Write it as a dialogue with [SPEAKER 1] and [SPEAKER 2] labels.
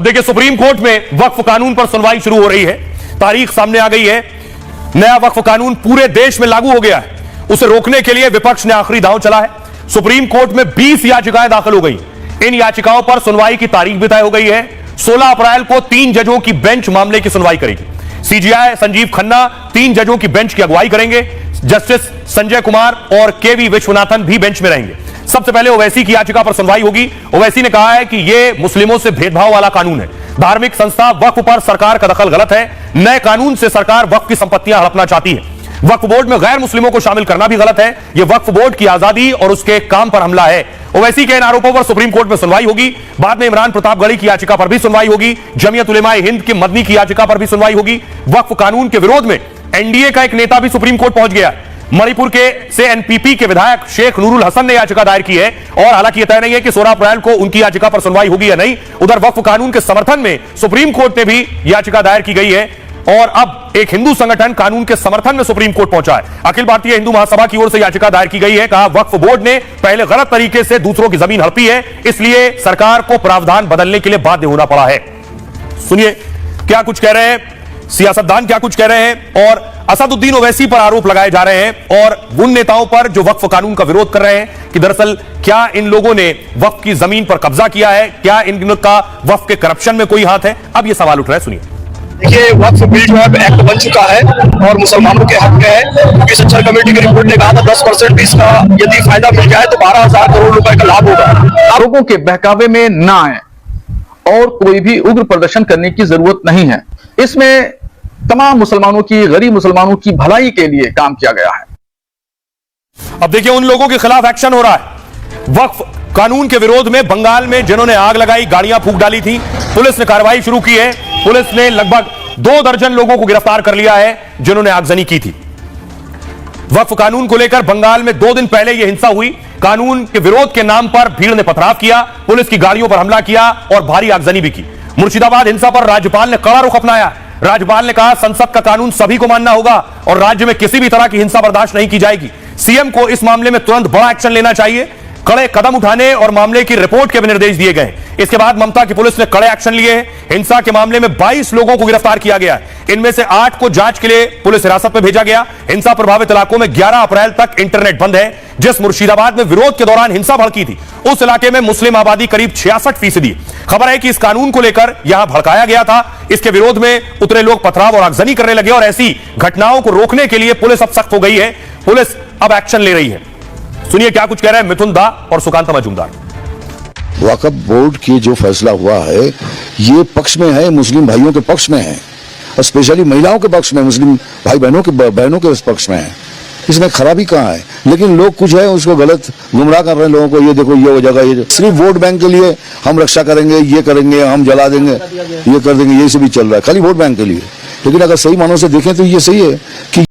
[SPEAKER 1] अब देखिए, supreme court में वक्फ कानून पर सुनवाई शुरू हो रही है। तारीख सामने आ गई है। नया वक्फ कानून पूरे देश में लागू हो गया है। उसे रोकने के लिए विपक्ष ने आखिरी दांव चला है। सुप्रीम कोर्ट में 20 याचिकाएं दाखिल हो गई। इन याचिकाओं पर सुनवाई की तारीख भी तय हो गई है। 16 अप्रैल को 3 जजों की बेंच मामले की सुनवाई करेगी। सीजीआई संजीव खन्ना 3 जजों की बेंच की अगुवाई करेंगे। जस्टिस संजय कुमार और केवी विश्वनाथन भी बेंच में रहेंगे। सबसे पहले ओवैसी की याचिका पर सुनवाई होगी। ओवैसी ने कहा है कि यह मुस्लिमों से भेदभाव वाला कानून है। धार्मिक संस्था वक्फ पर सरकार का दखल गलत है। नए कानून से सरकार वक्फ की संपत्तियां हड़पना चाहती है। वक्फ बोर्ड में गैर मुस्लिमों को शामिल करना भी गलत है। यह वक्फ बोर्ड की आजादी और उसके काम पर हमला है। ओवैसी के इन आरोपों पर सुप्रीम कोर्ट में सुनवाई होगी। बाद में इमरान प्रतापगढ़ी की याचिका पर भी सुनवाई होगी। जमीयत उलेमाए हिंद की मदनी की याचिका पर भी सुनवाई होगी। वक्फ कानून के विरोध में एनडीए का एक नेता भी सुप्रीम कोर्ट पहुंच गया। मणिपुर से एनपीपी के विधायक शेख नूरुल हसन ने याचिका दायर की है और हालांकि यह तय नहीं है कि 16 अप्रैल को उनकी याचिका पर सुनवाई होगी या नहीं। उधर वक्फ कानून के समर्थन में सुप्रीम कोर्ट ने भी याचिका दायर की गई है और अब एक हिंदू संगठन कानून के समर्थन में सुप्रीम कोर्ट पहुंचा है। अखिल भारतीय हिंदू महासभा की ओर से याचिका दायर की गई है। कहा, वक्फ बोर्ड ने पहले गलत तरीके से दूसरों की जमीन हड़पी है, इसलिए सरकार को प्रावधान बदलने के लिए बाध्य होना पड़ा है। सुनिए क्या कुछ कह रहे हैं सियासतदान, क्या कुछ कह रहे हैं। और असदुद्दीन ओवैसी पर आरोप लगाए जा रहे हैं और उन नेताओं पर जो वक्फ कानून का विरोध कर रहे हैं कि दरअसल क्या इन लोगों ने वक्फ की जमीन पर कब्जा किया है, क्या इनका वक्फ के करप्शन में कोई हाथ है। अब यह सवाल उठ रहा है, सुनिए।
[SPEAKER 2] देखिए, वक्फ बिल जो है एक्ट बन चुका है और मुसलमानों के हक में है, क्योंकि सेंट्रल कमेटी की रिपोर्ट ने कहा था 10% भी इसका यदि फायदा मिल जाए तो 12,000 करोड़ रुपए का लाभ होगा।
[SPEAKER 3] लोगों के बहकावे में ना आए और कोई भी उग्र प्रदर्शन करने की जरूरत नहीं है। इसमें तमाम मुसलमानों की, गरीब मुसलमानों की भलाई के लिए काम किया गया है।
[SPEAKER 1] अब देखिए, उन लोगों के खिलाफ एक्शन हो रहा है। वक्फ कानून के विरोध में बंगाल में जिन्होंने आग लगाई, गाड़ियां फूंक डाली थी, पुलिस ने कार्रवाई शुरू की है। पुलिस ने लगभग 2 दर्जन लोगों को गिरफ्तार कर लिया है जिन्होंने आगजनी की थी। वक्फ कानून को लेकर बंगाल में 2 दिन पहले यह हिंसा हुई। कानून के विरोध के नाम पर भीड़ ने पथराव किया, पुलिस की गाड़ियों पर हमला किया और भारी आगजनी भी की। मुर्शिदाबाद हिंसा पर राज्यपाल ने कड़ा रुख अपनाया। राज्यपाल ने कहा, संसद का कानून सभी को मानना होगा और राज्य में किसी भी तरह की हिंसा बर्दाश्त नहीं की जाएगी। सीएम को इस मामले में तुरंत बड़ा एक्शन लेना चाहिए, कड़े कदम उठाने और मामले की रिपोर्ट के भी निर्देश दिए गए। इसके बाद ममता की पुलिस ने कड़े एक्शन लिए हैं। हिंसा के मामले में 22 लोगों को गिरफ्तार किया गया। इनमें से 8 को जांच के लिए पुलिस हिरासत में भेजा गया। हिंसा प्रभावित इलाकों में 11 अप्रैल तक इंटरनेट बंद है। जिस मुर्शिदाबाद में विरोध के दौरान हिंसा भड़की थी, उस इलाके में मुस्लिम आबादी करीब 66%। खबर है कि इस कानून को लेकर यहां भड़काया गया था। इसके विरोध में उतरे लोग पथराव और आगजनी करने लगे और ऐसी घटनाओं को रोकने के लिए पुलिस अब सख्त हो गई है। पुलिस अब एक्शन ले रही है। सुनिए क्या कुछ कह रहे हैं मिथुन दा और सुकांता मजूमदार।
[SPEAKER 4] वक्फ बोर्ड की जो फैसला हुआ है ये पक्ष में है, मुस्लिम भाइयों के पक्ष में है और स्पेशली महिलाओं के पक्ष में, मुस्लिम भाई बहनों के पक्ष में है। इसमें खराबी कहाँ है? लेकिन लोग कुछ है उसको गलत गुमराह कर रहे हैं लोगों को। ये देखो ये हो जाएगा, ये सिर्फ वोट बैंक के लिए हम रक्षा करेंगे, ये करेंगे, हम जला देंगे, ये कर देंगे, ये से भी चल रहा है खाली वोट बैंक के लिए। लेकिन अगर सही मानों से देखें तो ये सही है कि